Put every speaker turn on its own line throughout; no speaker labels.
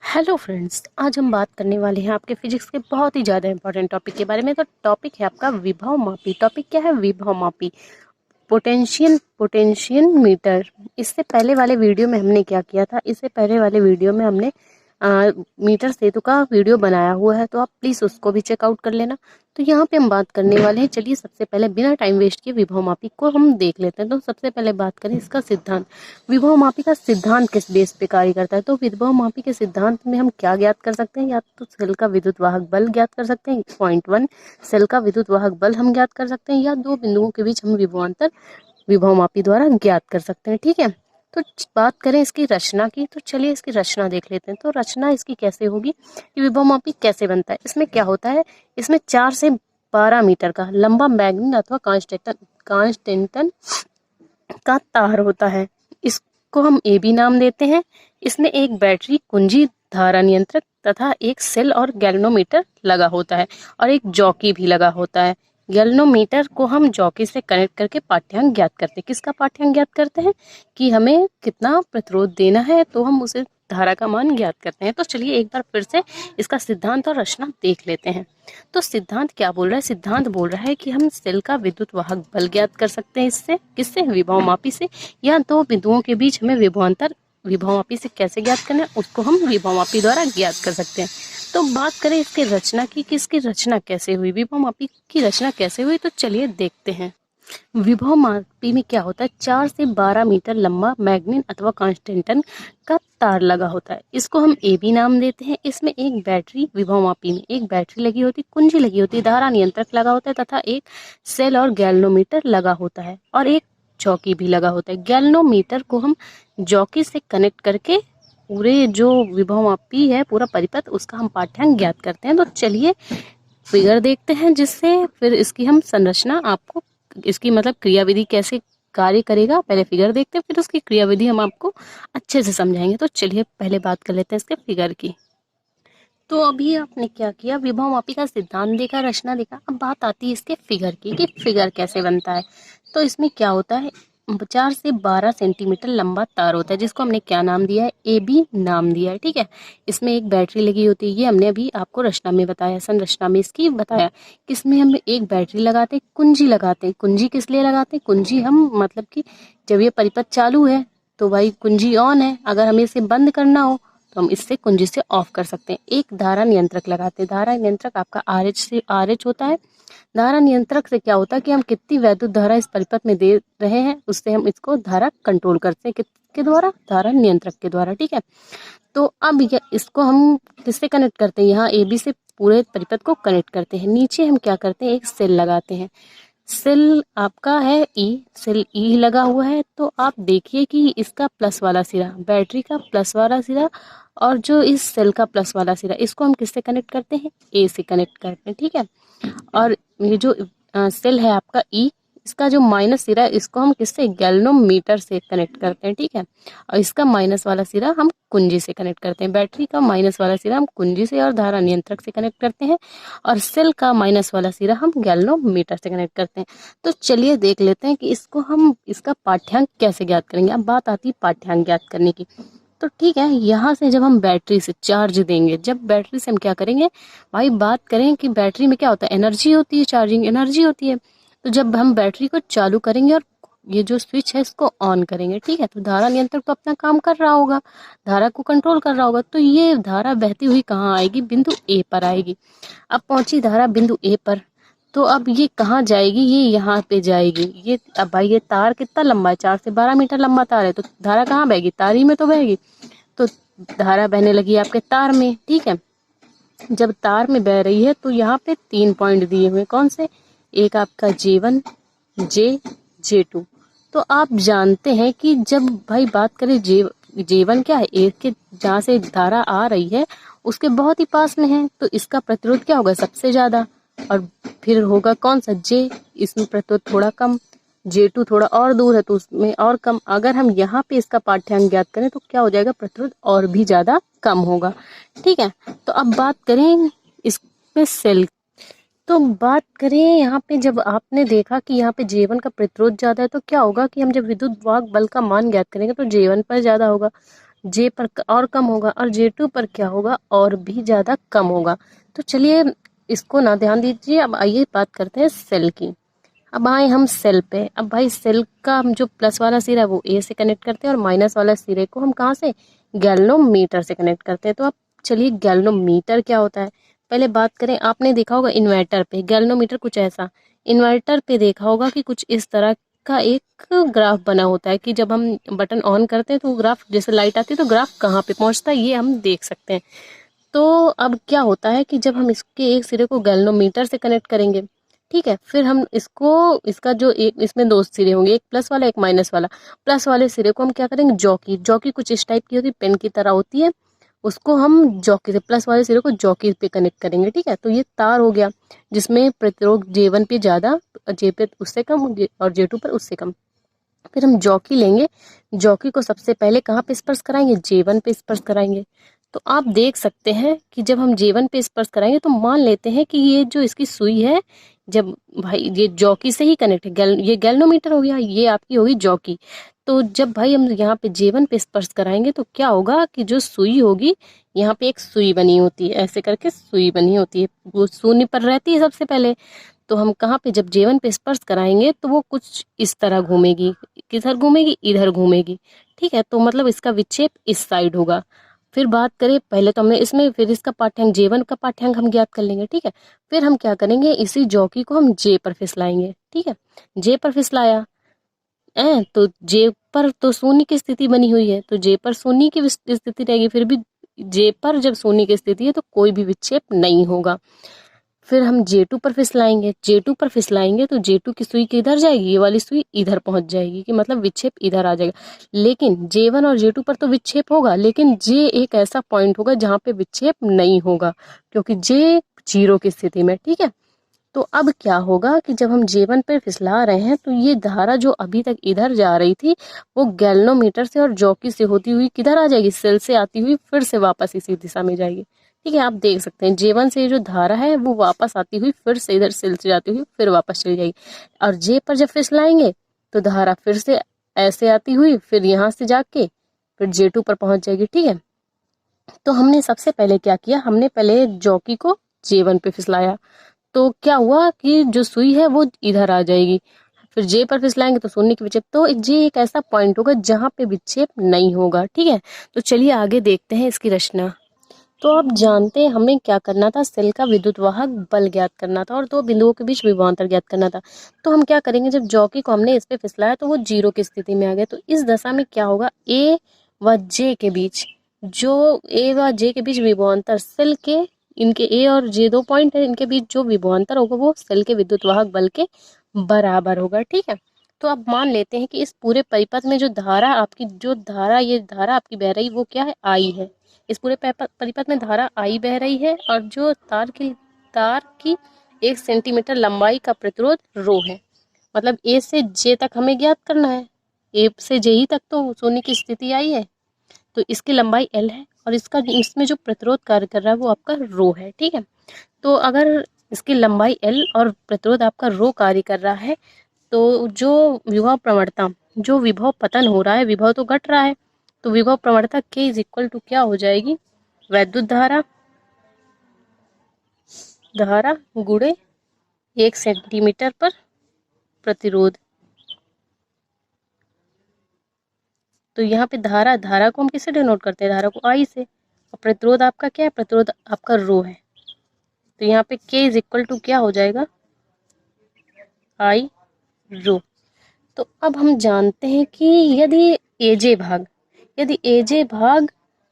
Hello friends, आज हम बात करने वाले हैं आपके फिजिक्स के बहुत ही ज़्यादा इंपॉर्टेंट टॉपिक के बारे में। तो टॉपिक है आपका विभव मापी। टॉपिक क्या है? विभव मापी। Potential meter. इससे पहले वाले वीडियो में हमने क्या किया था? इससे पहले वाले वीडियो में हमने मीटर सेतु का वीडियो बनाया हुआ है, तो आप प्लीज़ उसको भी चेकआउट कर लेना। तो यहाँ पे हम बात करने वाले हैं। चलिए सबसे पहले बिना टाइम वेस्ट किए विभव मापी को हम देख लेते हैं। तो सबसे पहले बात करें इसका सिद्धांत। विभव मापी का सिद्धांत किस बेस पे कार्य करता है? तो विभव मापी के सिद्धांत में हम क्या ज्ञात कर सकते हैं? या तो सेल का विद्युत वाहक बल ज्ञात कर सकते हैं, पॉइंट 1 सेल का विद्युत वाहक बल हम ज्ञात कर सकते हैं, या दो बिंदुओं के बीच हम विभवांतर विभव मापी द्वारा ज्ञात कर सकते हैं। ठीक है, तो बात करें इसकी रचना की, तो चलिए इसकी रचना देख लेते हैं। तो रचना इसकी कैसे होगी कि विभव मापी कैसे बनता है? इसमें क्या होता है, इसमें 4 से 12 मीटर का लंबा मैग्नीन अथवा कांस्टेंटन का तार होता है। इसको हम ए बी नाम देते हैं। इसमें एक बैटरी, कुंजी, धारा नियंत्रक तथा एक सेल और गैल्वेनोमीटर लगा होता है, और एक जॉकी भी लगा होता है। गैल्वेनोमीटर को हम जॉकी से कनेक्ट करके पाठ्यांक ज्ञात करते हैं। किसका पाठ्यांक ज्ञात करते हैं? कि हमें कितना प्रतिरोध देना है, तो हम उसे धारा का मान ज्ञात करते हैं। तो चलिए एक बार फिर से इसका सिद्धांत और रचना देख लेते हैं। तो सिद्धांत क्या बोल रहा है? सिद्धांत बोल रहा है कि हम सेल का विद्युत वाहक बल ज्ञात कर सकते हैं। इससे किससे? विभव मापी से। या दो बिंदुओं के बीच हमें विभवांतर विभव मापी से कैसे ज्ञात करना है, उसको हम विभव मापी द्वारा ज्ञात कर सकते हैं। तो बात करें इसकी रचना की कि इसकी रचना कैसे हुई, विभव मापी की रचना कैसे हुई, तो चलिए देखते हैं। विभव मापी में क्या होता है? 4 से 12 मीटर लंबा मैग्नीन अथवा कांस्टेंटन का तार लगा होता है। इसको हम ए बी नाम देते हैं। इसमें एक बैटरी, विभव मापी में एक बैटरी लगी होती, कुंजी लगी होती, धारा नियंत्रक लगा होता है तथा एक सेल और गैल्वेनोमीटर लगा होता है, और एक चौकी भी लगा होता है। गैल्वेनोमीटर को हम जॉकी से कनेक्ट करके पूरे जो विभव मापी है, पूरा परिपथ, उसका हम पाठ्यांक ज्ञात करते हैं। तो चलिए फिगर देखते हैं, जिससे फिर इसकी हम संरचना आपको, इसकी मतलब क्रियाविधि कैसे कार्य करेगा, पहले फिगर देखते हैं, फिर उसकी क्रियाविधि हम आपको अच्छे से समझाएंगे। तो चलिए पहले बात कर लेते हैं इसके फिगर की। तो अभी आपने क्या किया? विभव मापी का सिद्धांत देखा, रचना देखा। अब बात आती है इसके फिगर की कि फिगर कैसे बनता है। तो इसमें क्या होता है? 4 से 12 सेंटीमीटर लंबा तार होता है, जिसको हमने क्या नाम दिया है? ए बी नाम दिया है। ठीक है, इसमें एक बैटरी लगी होती है, ये हमने अभी आपको रचना में बताया, संरचना में इसकी बताया। किसमें हम एक बैटरी लगाते हैं, कुंजी लगाते हैं। कुंजी किस लिए लगाते हैं? कुंजी हम मतलब कि जब ये परिपथ चालू है तो भाई कुंजी ऑन है, अगर हमें इसे बंद करना हो तो हम इससे कुंजी से ऑफ कर सकते हैं। एक धारा नियंत्रक लगाते हैं। धारा नियंत्रक आपका आर एच होता है। धारा नियंत्रक से क्या होता है कि हम कितनी वैद्युत धारा इस परिपथ में दे रहे हैं, उससे हम इसको धारा कंट्रोल करते हैं। किसके द्वारा? धारा नियंत्रक के द्वारा। ठीक है, तो अब इसको हम किससे कनेक्ट करते हैं? यहाँ ए बी से पूरे परिपथ को कनेक्ट करते हैं। नीचे हम क्या करते हैं? एक सेल लगाते हैं। सेल आपका है ई, सेल ई लगा हुआ है। तो आप देखिए कि इसका प्लस वाला सिरा, बैटरी का प्लस वाला सिरा, और जो इस सेल का प्लस वाला सिरा, इसको हम किससे कनेक्ट करते हैं? ए से कनेक्ट करते हैं। ठीक है, और ये जो सेल है आपका ई, इसका जो माइनस सिरा है, इसको हम किससे? गैल्वेनोमीटर से कनेक्ट करते हैं। ठीक है, और इसका माइनस वाला सिरा हम कुंजी से कनेक्ट करते हैं। बैटरी का माइनस वाला सिरा हम कुंजी से और धारा नियंत्रक से कनेक्ट करते हैं, और सेल का माइनस वाला सिरा हम गैल्वेनोमीटर से कनेक्ट करते हैं। तो चलिए देख लेते हैं कि इसको हम, इसका पाठ्यांक कैसे ज्ञात करेंगे। अब बात आती है पाठ्यांक ज्ञात करने की। तो ठीक है, यहाँ से जब हम बैटरी से चार्ज देंगे, जब बैटरी से हम क्या करेंगे भाई, बात करें कि बैटरी में क्या होता है? एनर्जी होती है, चार्जिंग एनर्जी होती है। तो जब हम बैटरी को चालू करेंगे और ये जो स्विच है इसको ऑन करेंगे, ठीक है, तो धारा नियंत्रक तो अपना काम कर रहा होगा, धारा को कंट्रोल कर रहा होगा। तो ये धारा बहती हुई कहाँ आएगी? बिंदु ए पर आएगी। अब पहुंची धारा बिंदु ए पर, तो अब ये कहाँ जाएगी? ये यहाँ पे जाएगी। ये अब भाई ये तार कितना लंबा है? 4 से 12 मीटर लंबा तार है, तो धारा कहाँ बहेगी? तार ही में तो बहेगी। तो धारा बहने लगी आपके तार में। ठीक है, जब तार में बह रही है तो यहाँ पे 3 पॉइंट दिए हुए। कौन से? एक आपका J1, J2। तो आप जानते हैं कि जब भाई बात करें J1 क्या है? एक के जहाँ से धारा आ रही है उसके बहुत ही पास में है, तो इसका प्रतिरोध क्या होगा? सबसे ज्यादा। और फिर होगा कौन सा? J, इसमें प्रतिरोध थोड़ा कम। J2 थोड़ा और दूर है तो उसमें और कम। अगर हम यहाँ पे इसका पाठ्यांक ज्ञात करें तो क्या हो जाएगा? प्रतिरोध और भी ज्यादा कम होगा। ठीक है, तो अब बात करें इसमें सेल। तो बात करें यहाँ पे, जब आपने देखा कि यहाँ पे J1 का प्रतिरोध ज्यादा है, तो क्या होगा कि हम जब विद्युत वाहक बल का मान ज्ञात करेंगे तो J1 पर ज्यादा होगा। जे पर और कम होगा, और J2 पर क्या होगा, और भी ज़्यादा कम होगा। तो चलिए इसको ना ध्यान दीजिए। अब आइए बात करते हैं सेल की। अब आए हम सेल पे। अब भाई सेल का हम जो प्लस वाला सिरा है वो ए से कनेक्ट करते हैं, और माइनस वाला सिरे को हम कहाँ से, गैल्वेनोमीटर से कनेक्ट करते हैं। तो अब चलिए गैल्वेनोमीटर क्या होता है पहले बात करें। आपने देखा होगा इन्वर्टर पे गैल्वेनोमीटर कुछ ऐसा, इन्वर्टर पे देखा होगा कि कुछ इस तरह का एक ग्राफ बना होता है कि जब हम बटन ऑन करते हैं तो वो ग्राफ, जैसे लाइट आती है तो ग्राफ कहाँ पे पहुंचता है ये हम देख सकते हैं। तो अब क्या होता है कि जब हम इसके एक सिरे को गैल्वेनोमीटर से कनेक्ट करेंगे, ठीक है, फिर हम इसको, इसका जो एक, इसमें दो सिरे होंगे, एक प्लस वाला एक माइनस वाला। प्लस वाले सिरे को हम क्या करेंगे, जॉकी, जॉकी कुछ इस टाइप की होती है, पेन की तरह होती है, उसको हम जॉकी से, प्लस वाले सिरे को जॉकी पे कनेक्ट करेंगे। ठीक है, तो ये तार हो गया जिसमें प्रतिरोध J1 पे ज़्यादा, J पे उससे कम, और J2 पर उससे कम। फिर हम जॉकी लेंगे, जॉकी को सबसे पहले कहाँ पे स्पर्श कराएंगे, J1 पे स्पर्श कराएंगे। तो आप देख सकते हैं कि जब हम J1 पे स्पर्श कराएंगे तो मान लेते हैं कि ये जो इसकी सुई है, जब भाई ये जॉकी से ही कनेक्ट है, ये गैल्वेनोमीटर हो गया, ये आपकी होगी जॉकी। तो जब भाई हम यहाँ पे J1 पे स्पर्श कराएंगे तो क्या होगा कि जो सुई होगी, यहाँ पे एक सुई बनी होती है, ऐसे करके सुई बनी होती है, वो शून्य पर रहती है सबसे पहले। तो हम कहाँ पे जब J1 पे स्पर्श कराएंगे तो वो कुछ इस तरह घूमेगी, किधर घूमेगी, इधर घूमेगी। ठीक है, तो मतलब इसका विक्षेप इस साइड होगा। फिर बात करें, पहले तो हमने इसमें, फिर इसका पाठ्यांक J1 का पाठ्यांक हम ज्ञात कर लेंगे। ठीक है, फिर हम क्या करेंगे, इसी जॉकी को हम J पर फिसलाएंगे। ठीक है, J पर फिसलाया तो J पर तो शून्य की स्थिति बनी हुई है, तो J पर शून्य की स्थिति रहेगी। फिर भी J पर जब शून्य की स्थिति है तो कोई भी विक्षेप नहीं होगा। फिर हम J2 पर फिसलाएंगे, J2 पर फिसलाएंगे तो J2 की सुई किधर जाएगी, ये वाली सुई इधर पहुंच जाएगी, कि मतलब विक्षेप इधर आ जाएगा। लेकिन J1 और J2 पर तो विक्षेप होगा, लेकिन J एक ऐसा पॉइंट होगा जहां पे विक्षेप नहीं होगा, क्योंकि J 0 की स्थिति में। ठीक है, तो अब क्या होगा कि जब हम J1 पर फिसला रहे हैं तो ये धारा जो अभी तक इधर जा रही थी वो गैल्वेनोमीटर से और जॉकी से होती हुई किधर आ जाएगी, सेल से आती हुई फिर से वापस इसी दिशा में जाएगी। ठीक है, आप देख सकते हैं J1 से जो धारा है वो वापस आती हुई फिर से इधर सेल से जाती हुई फिर वापस चली जाएगी, और J पर जब फिसलाएंगे तो धारा फिर से ऐसे आती हुई फिर यहाँ से जाके फिर J2 पर पहुंच जाएगी। ठीक है, तो हमने सबसे पहले क्या किया, हमने पहले जॉकी को J1 पे फिसलाया, तो क्या हुआ कि जो सुई है वो इधर आ जाएगी। फिर J पर फिसलाएंगे तो शून्य की विक्षेप, तो J एक ऐसा पॉइंट होगा जहां पे विक्षेप नहीं होगा। ठीक है, तो चलिए आगे देखते हैं इसकी रचना। तो आप जानते हैं हमें क्या करना था, सेल का विद्युत वाहक बल ज्ञात करना था और दो बिंदुओं के बीच विभवांतर ज्ञात करना था। तो हम क्या करेंगे, जब जॉकी को हमने इस पे फिसलाया तो वो 0 की स्थिति में आ गया, तो इस दशा में क्या होगा, A व J के बीच, जो A व J के बीच विभवांतर, सेल के, इनके A और J दो पॉइंट है, इनके बीच जो विभवांतर होगा वो सेल के विद्युत वाहक बल के बराबर होगा। ठीक है, तो अब मान लेते हैं कि इस पूरे परिपथ में जो धारा आपकी, जो धारा, ये धारा आपकी बह रही वो क्या है, I है। इस पूरे परिपथ में धारा I बह रही है, और जो तार की 1 सेंटीमीटर लंबाई का प्रतिरोध रो है। मतलब A से J तक हमें ज्ञात करना है, A से J ही तक तो शून्य की स्थिति आई है, तो इसकी लंबाई L है, और इसका इसमें जो प्रतिरोध कार्य कर रहा है वो आपका रो है। ठीक है, तो अगर इसकी लंबाई L और प्रतिरोध आपका रो कार्य कर रहा है, तो जो विभव प्रवणता, जो विभव पतन हो रहा है, विभव तो घट रहा है, तो विभव प्रवणता K इज इक्वल टू क्या हो जाएगी, वैद्युत धारा गुणे 1 सेंटीमीटर पर प्रतिरोध। तो यहाँ पे धारा को हम किससे डिनोट करते हैं, धारा को I से, और प्रतिरोध आपका क्या है, प्रतिरोध आपका रो है। तो यहाँ पे K इज इक्वल टू क्या हो जाएगा, I रो। तो अब हम जानते हैं कि यदि AJ भाग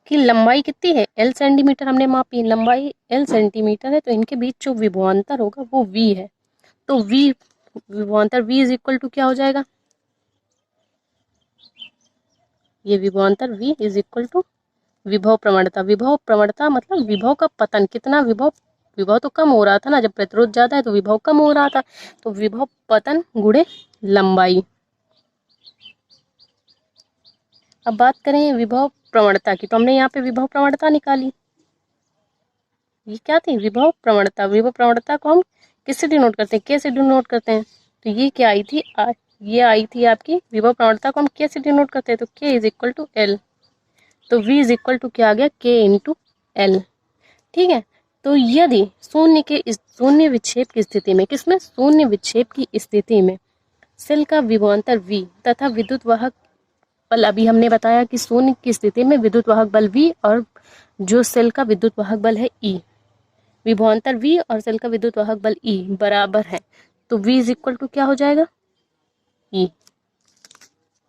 की लंबाई कितनी है, L सेंटीमीटर हमने मापी, लंबाई L सेंटीमीटर है, तो इनके बीच जो विभवांतर होगा वो V है। तो विभवांतर V इज इक्वल टू क्या हो जाएगा, ये विभवांतर V इज इक्वल टू विभव प्रवणता मतलब विभव का पतन, कितना विभव तो कम हो रहा था ना, जब प्रतिरोध ज्यादा है तो विभव कम हो रहा था, तो विभव पतन गुणे लंबाई। अब बात करें विभव प्रवणता की, तो हमने यहाँ पे विभव प्रवणता निकाली, ये क्या थी, विभव प्रवणता को हम किससे डिनोट करते हैं, K से डिनोट करते हैं। तो ये क्या आई थी, ये आई थी आपकी विभव प्रवणता को हम K से डिनोट करते हैं, तो K is equal to L। तो V इज इक्वल टू क्या आ गया, K इंटू L। ठीक है, तो यदि शून्य विक्षेप की स्थिति में, किसमें, शून्य विक्षेप की स्थिति में सेल का विभवांतर V तथा विद्युत वाहक बल, अभी हमने बताया कि शून्य की स्थिति में विद्युत वाहक बल V और जो सेल का विद्युत वाहक बल है E, विभवांतर V और सेल का विद्युत वाहक बल E बराबर है, तो V इज इक्वल टू क्या हो जाएगा, E।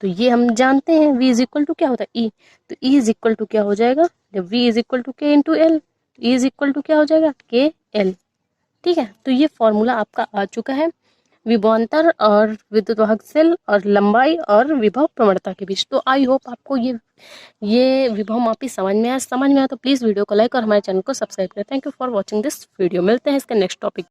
तो ये हम जानते हैं V इज इक्वल टू क्या होता है, E। तो E इज इक्वल टू क्या हो जाएगा, जब V is equal to K into L, E is equal to क्या हो जाएगा, K L। ठीक है, तो ये फॉर्मूला आपका आ चुका है विभवांतर और विद्युत वाहक सेल और लंबाई और विभव प्रवणता के बीच। तो आई होप आपको ये विभव मापी समझ में आया तो प्लीज वीडियो को लाइक और हमारे चैनल को सब्सक्राइब करें। Thank you for watching this video. मिलते हैं इसके नेक्स्ट टॉपिक।